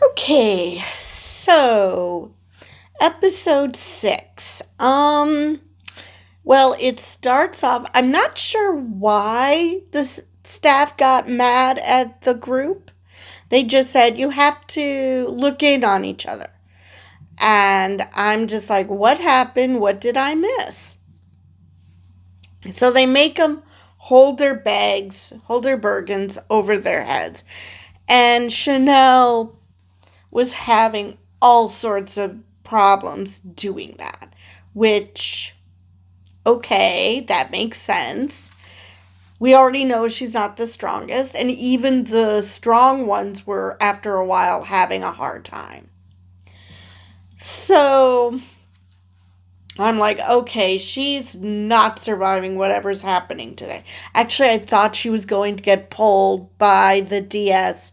Okay, so episode 6. Well, it starts off. I'm not sure why staff got mad at the group. They just said you have to look in on each other. And I'm just like, what happened? What did I miss? So they make them hold their bags, hold their Bergens over their heads. And Chanel was having all sorts of problems doing that, which, okay, that makes sense. We already know she's not the strongest, and even the strong ones were, after a while, having a hard time. So I'm like, okay, she's not surviving whatever's happening today. Actually, I thought she was going to get pulled by the DS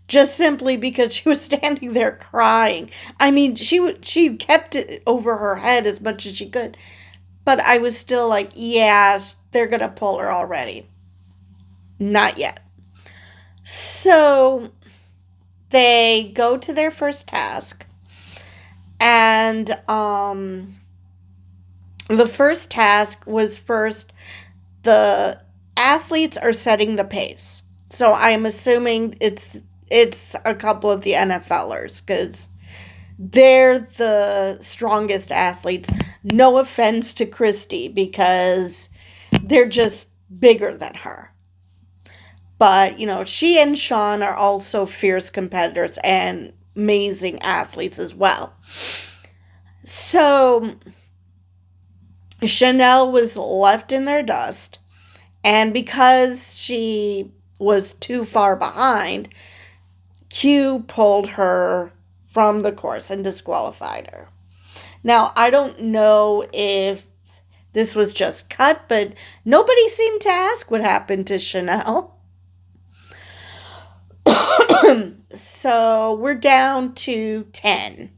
just simply because she was standing there crying. I mean, she kept it over her head as much as she could, but I was still like, yeah, they're gonna pull her already. Not yet. So they go to their first task, and the first task was first the athletes are setting the pace. So I'm assuming it's a couple of the NFLers because they're the strongest athletes. No offense to Christy because they're just bigger than her. But, she and Sean are also fierce competitors and amazing athletes as well. So, Chanel was left in their dust, and because she was too far behind, Q pulled her from the course and disqualified her. Now, I don't know if this was just cut, but nobody seemed to ask what happened to Chanel. So we're down to 10.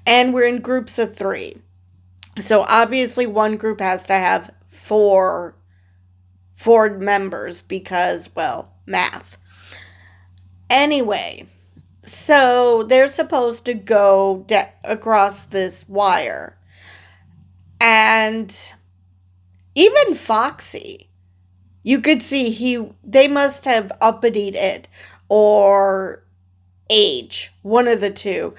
And we're in groups of 3. So obviously one group has to have four members because, well, math. Anyway, so they're supposed to go across this wire. And even Foxy, you could see they must have uppitied it or age, one of the two.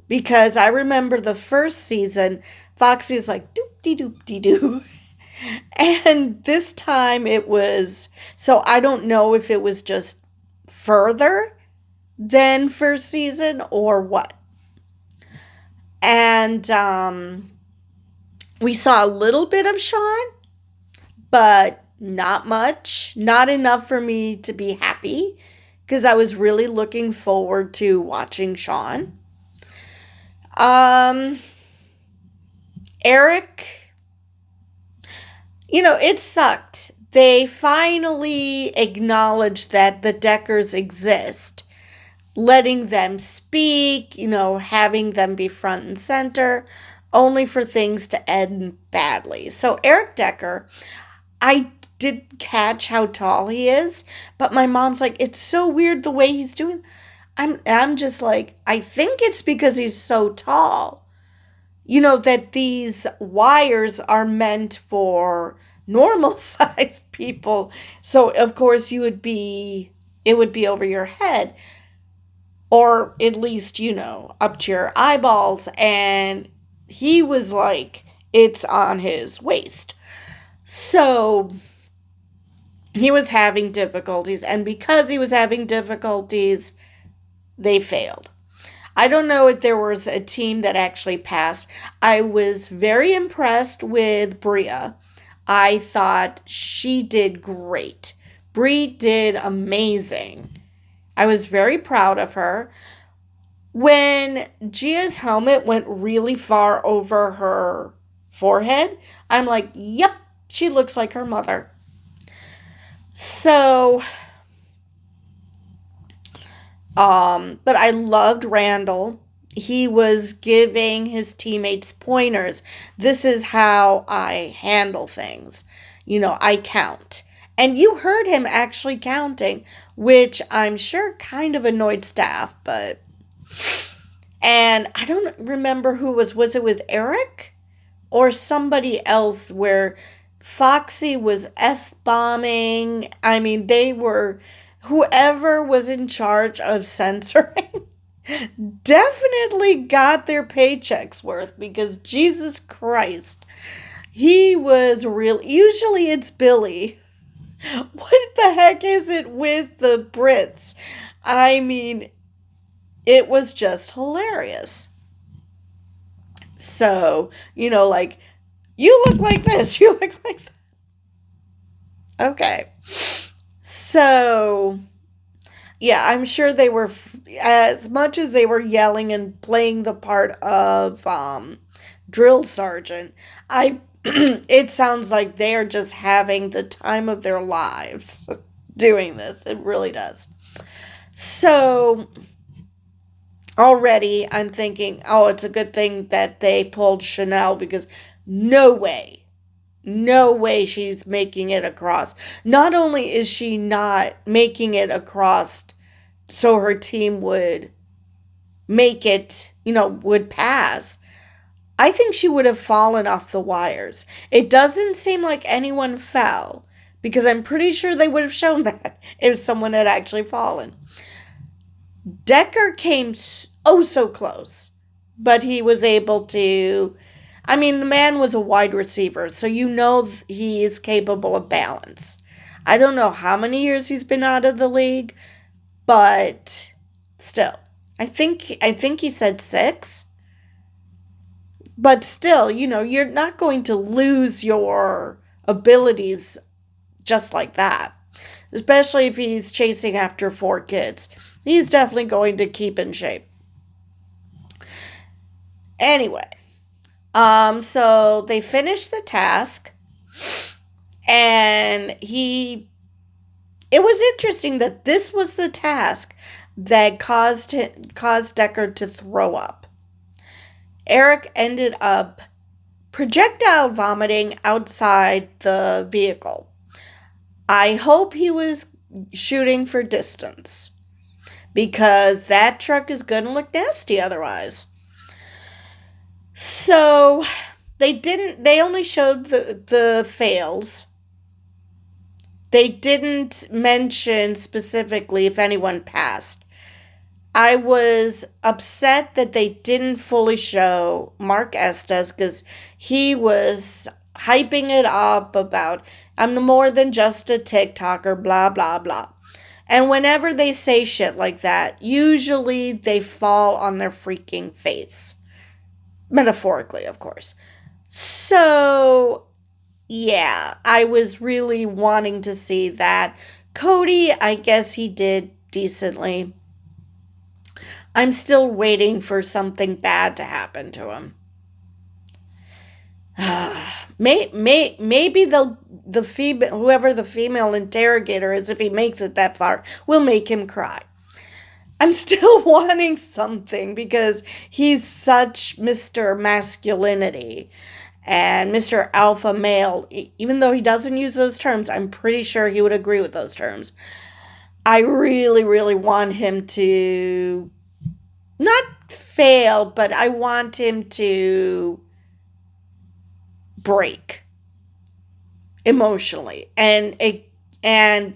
Because I remember the first season, Foxy's like doop-de-doop-de-doo. And this time it was, so I don't know if it was just further than first season or what. And we saw a little bit of Sean, but not much. Not enough for me to be happy because I was really looking forward to watching Sean. Eric, it sucked. They finally acknowledged that the Deckers exist, letting them speak, having them be front and center, only for things to end badly. So Eric Decker, I did catch how tall he is, but my mom's like, it's so weird the way he's doing. I'm just like, I think it's because he's so tall. That these wires are meant for normal sized people. So of course it would be over your head. Or at least, up to your eyeballs. And he was like, it's on his waist. So he was having difficulties. And because he was having difficulties, they failed. I don't know if there was a team that actually passed. I was very impressed with Bria. I thought she did great. Brie did amazing. I was very proud of her. When Gia's helmet went really far over her forehead, I'm like, yep, she looks like her mother. So, but I loved Randall. He was giving his teammates pointers. This is how I handle things. I count. And you heard him actually counting, which I'm sure kind of annoyed staff, but. And I don't remember who was it with Eric or somebody else where Foxy was F bombing? I mean, they were, whoever was in charge of censoring definitely got their paychecks worth because Jesus Christ, he was real. Usually it's Billy. What the heck is it with the Brits? I mean, it was just hilarious. So, like, you look like this, you look like that. Okay. So, yeah, I'm sure they were, as much as they were yelling and playing the part of drill sergeant, it sounds like they're just having the time of their lives doing this. It really does. So, already I'm thinking, oh, it's a good thing that they pulled Chanel because no way, no way she's making it across. Not only is she not making it across so her team would make it, would pass, I think she would have fallen off the wires. It doesn't seem like anyone fell because I'm pretty sure they would have shown that if someone had actually fallen. Decker came oh so close, but he was able to. I mean, the man was a wide receiver, so he is capable of balance. I don't know how many years he's been out of the league, but still, I think he said 6. But still, you're not going to lose your abilities just like that. Especially if he's chasing after 4 kids. He's definitely going to keep in shape. Anyway, so they finished the task, and it was interesting that this was the task that caused Decker to throw up. Eric ended up projectile vomiting outside the vehicle. I hope he was shooting for distance, because that truck is going to look nasty otherwise. So they only showed the fails. They didn't mention specifically if anyone passed. I was upset that they didn't fully show Mark Estes because he was hyping it up about, I'm more than just a TikToker, blah, blah, blah. And whenever they say shit like that, usually they fall on their freaking face. Metaphorically, of course. So, yeah, I was really wanting to see that. Cody, I guess he did decently. I'm still waiting for something bad to happen to him. Maybe the female, whoever the female interrogator is, if he makes it that far, will make him cry. I'm still wanting something because he's such Mr. Masculinity and Mr. Alpha Male. Even though he doesn't use those terms, I'm pretty sure he would agree with those terms. I really, really want him to not fail, but I want him to break emotionally and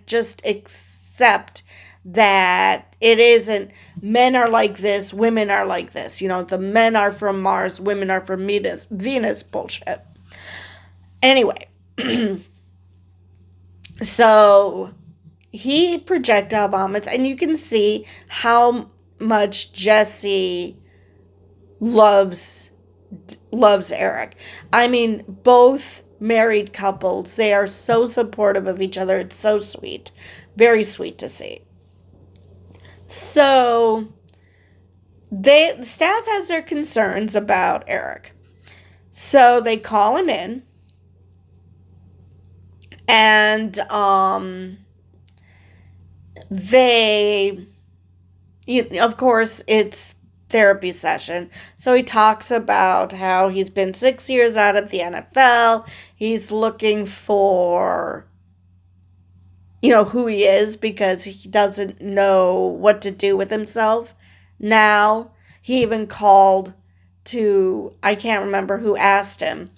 just accept that it isn't men are like this, women are like this. The men are from Mars, women are from Venus bullshit. Anyway, so he projectile vomits, and you can see how much Jesse loves Eric. I mean, both married couples, they are so supportive of each other. It's so sweet. Very sweet to see. So, the staff has their concerns about Eric. So, they call him in. And, of course, it's therapy session. So he talks about how he's been 6 years out of the NFL. He's looking for who he is because he doesn't know what to do with himself now. He even called to, I can't remember who asked him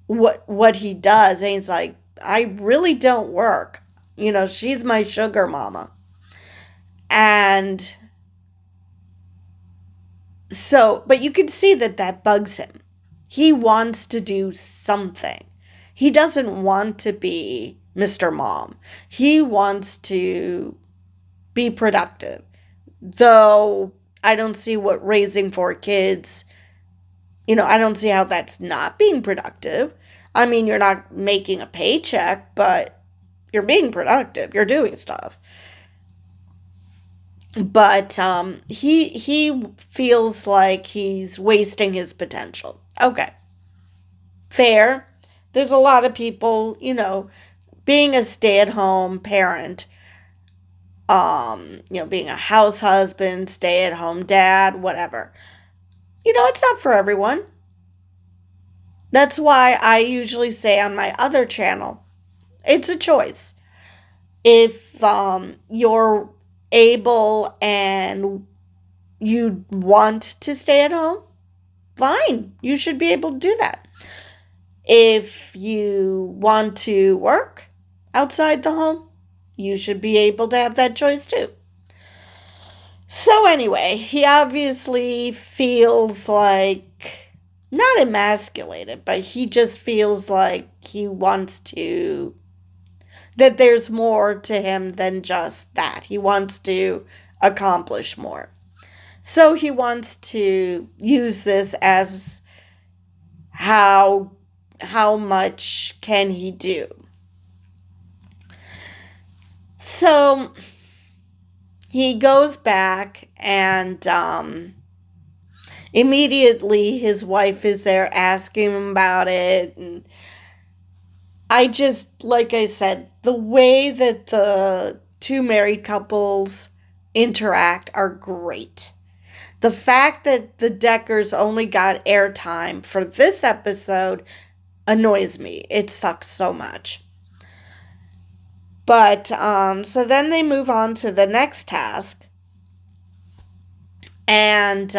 what he does, and he's like, I really don't work. She's my sugar mama. And so, but you can see that bugs him. He wants to do something. He doesn't want to be Mr. Mom. He wants to be productive. Though I don't see what raising 4 kids, I don't see how that's not being productive. I mean, you're not making a paycheck, but you're being productive. You're doing stuff. But he feels like he's wasting his potential. Okay, fair. There's a lot of people, being a stay-at-home parent, being a house husband, stay-at-home dad, whatever. It's not for everyone. That's why I usually say on my other channel, it's a choice. If you're able and you want to stay at home, fine. You should be able to do that. If you want to work outside the home, you should be able to have that choice too. So anyway, he obviously feels like, not emasculated, but he just feels like he wants to, that there's more to him than just that. He wants to accomplish more. So he wants to use this as how much can he do. So he goes back, and immediately his wife is there asking him about it. And I just, like I said, the way that the two married couples interact are great. The fact that the Deckers only got airtime for this episode annoys me. It sucks so much. But, so then they move on to the next task. And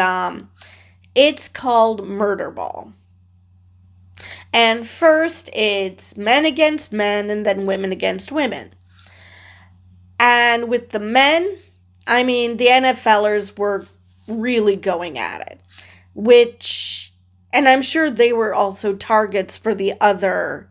it's called Murder Ball. And first it's men against men and then women against women. And with the men, I mean, the NFLers were really going at it. And I'm sure they were also targets for the other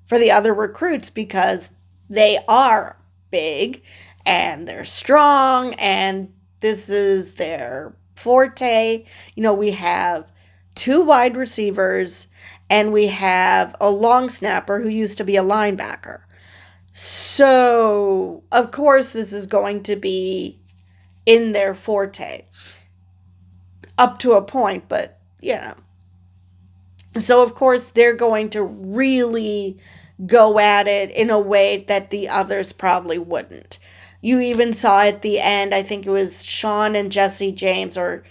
recruits because they are big and they're strong and this is their forte. We have 2 wide receivers and we have a long snapper who used to be a linebacker. So, of course, this is going to be in their forte. Up to a point, but, So, of course, they're going to really go at it in a way that the others probably wouldn't. You even saw at the end, I think it was Sean and Jesse James, or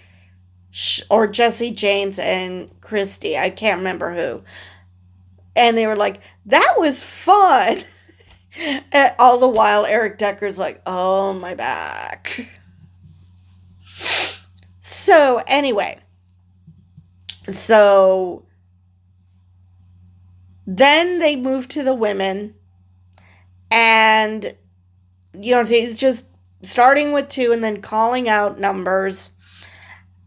Jesse James and Christy. I can't remember who. And they were like, that was fun. And all the while, Eric Decker's like, oh, my back. So, anyway. So, then they move to the women. And, it's just starting with 2 and then calling out numbers.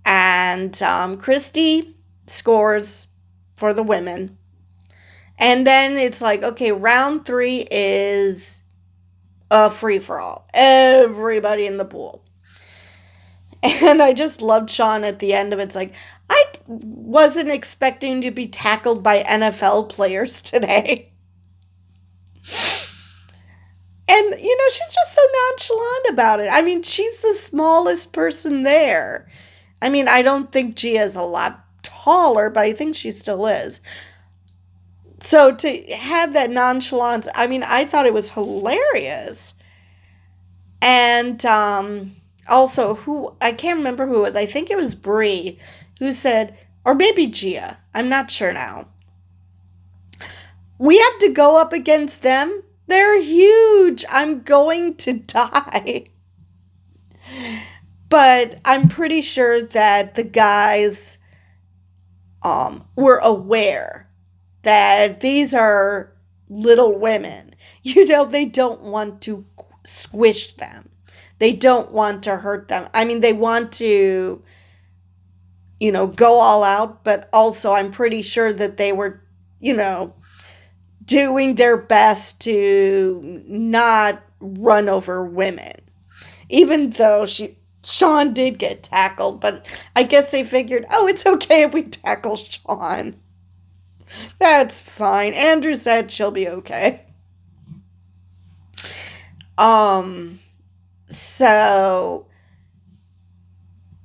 And Christy scores for the women. And then it's like, okay, round 3 is a free-for-all. Everybody in the pool. And I just loved Sean at the end of it. It's like, I wasn't expecting to be tackled by NFL players today. And, she's just so nonchalant about it. I mean, she's the smallest person there. I mean, I don't think Gia's a lot taller, but I think she still is. So to have that nonchalance, I mean, I thought it was hilarious. And also, I can't remember who it was. I think it was Brie who said, or maybe Gia. I'm not sure now. We have to go up against them? They're huge. I'm going to die. But I'm pretty sure that the guys were aware that these are little women. They don't want to squish them. They don't want to hurt them. I mean, they want to, go all out, but also I'm pretty sure that they were, doing their best to not run over women. Even though Sean did get tackled, but I guess they figured, oh, it's okay if we tackle Sean. That's fine. Andrew said she'll be okay. So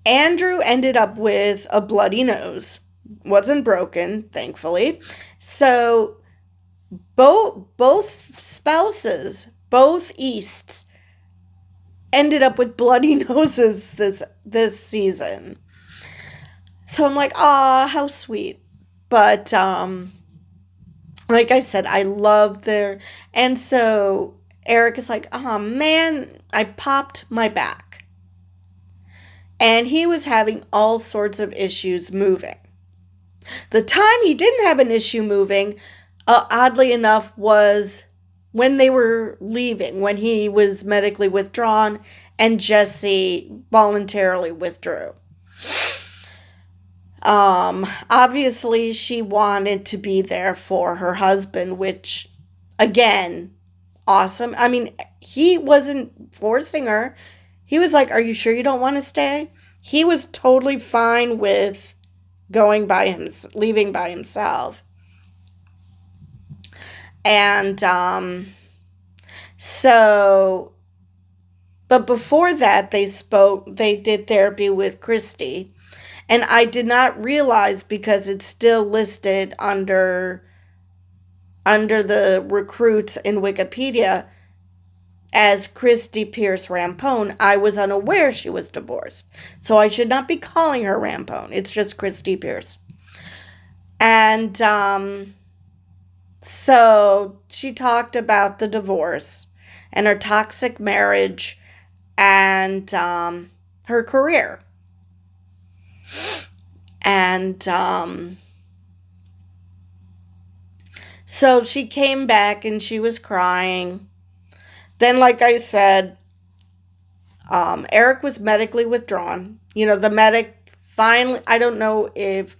Andrew ended up with a bloody nose. Wasn't broken, thankfully. So both spouses, both Easts, ended up with bloody noses this season. So I'm like, ah, how sweet. But like I said, I love their, and so Eric is like, oh man, I popped my back. And he was having all sorts of issues moving. The time he didn't have an issue moving, oddly enough, was when they were leaving, when he was medically withdrawn and Jesse voluntarily withdrew. Obviously she wanted to be there for her husband, which, again, awesome. I mean, he wasn't forcing her. He was like, are you sure you don't want to stay? He was totally fine with leaving by himself. And, but before that, they did therapy with Christy. And I did not realize, because it's still listed under the recruits in Wikipedia as Christy Pierce Rampone, I was unaware she was divorced. So I should not be calling her Rampone. It's just Christy Pierce. And so she talked about the divorce and her toxic marriage and her career. And so she came back and she was crying. Then, like I said, Eric was medically withdrawn. The medic finally, I don't know if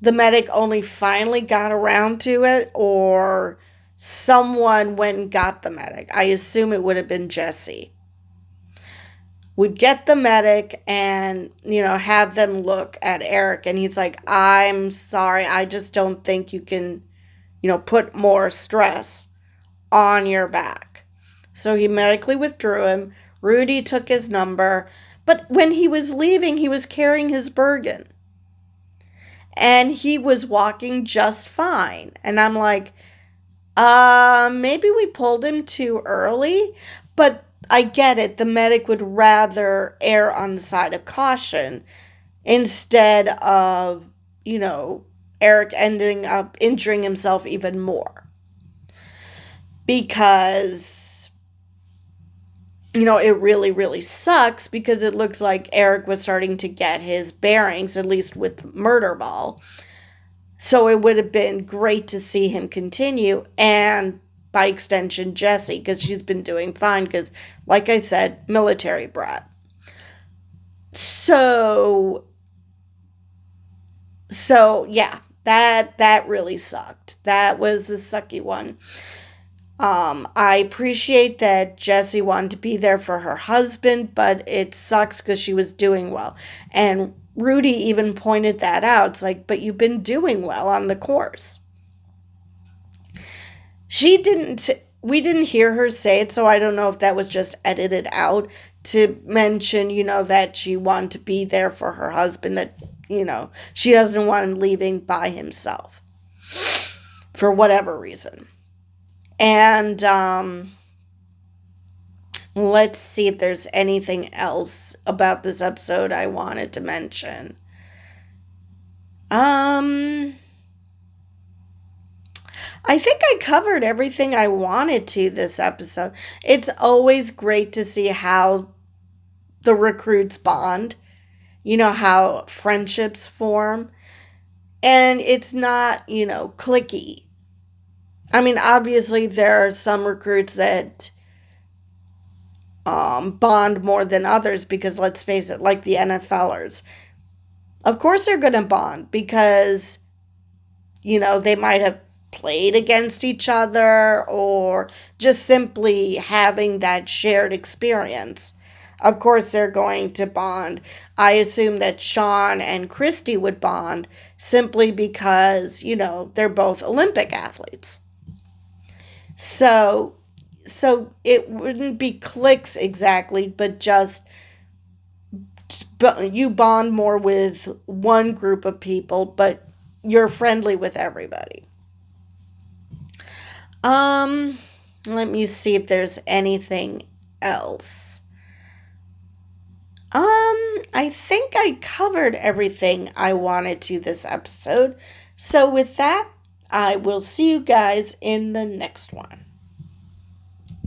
the medic only finally got around to it or someone went and got the medic. I assume it would have been Jesse. Would get the medic and, have them look at Eric. And he's like, I'm sorry, I just don't think you can, put more stress on your back. So he medically withdrew him. Rudy took his number. But when he was leaving, he was carrying his Bergen. And he was walking just fine. And I'm like, maybe we pulled him too early. But I get it. The medic would rather err on the side of caution instead of, Eric ending up injuring himself even more. Because, it really, really sucks, because it looks like Eric was starting to get his bearings, at least with Murderball. So it would have been great to see him continue, and by extension, Jessie, because she's been doing fine, because, like I said, military brat. So yeah, that really sucked. That was a sucky one. I appreciate that Jessie wanted to be there for her husband, but it sucks because she was doing well. And Rudy even pointed that out. It's like, but you've been doing well on the course. We didn't hear her say it, so I don't know if that was just edited out to mention, that she wanted to be there for her husband, that, she doesn't want him leaving by himself for whatever reason. And let's see if there's anything else about this episode I wanted to mention. I think I covered everything I wanted to this episode. It's always great to see how the recruits bond, how friendships form. And it's not, clicky. I mean, obviously, there are some recruits that bond more than others because, let's face it, like the NFLers. Of course, they're going to bond because, they might have played against each other or just simply having that shared experience. Of course, they're going to bond. I assume that Sean and Christy would bond simply because, they're both Olympic athletes. So, so it wouldn't be clicks exactly, but just you bond more with one group of people, but you're friendly with everybody. Um, Let me see if there's anything else. I think I covered everything I wanted to this episode. So with that, I will see you guys in the next one.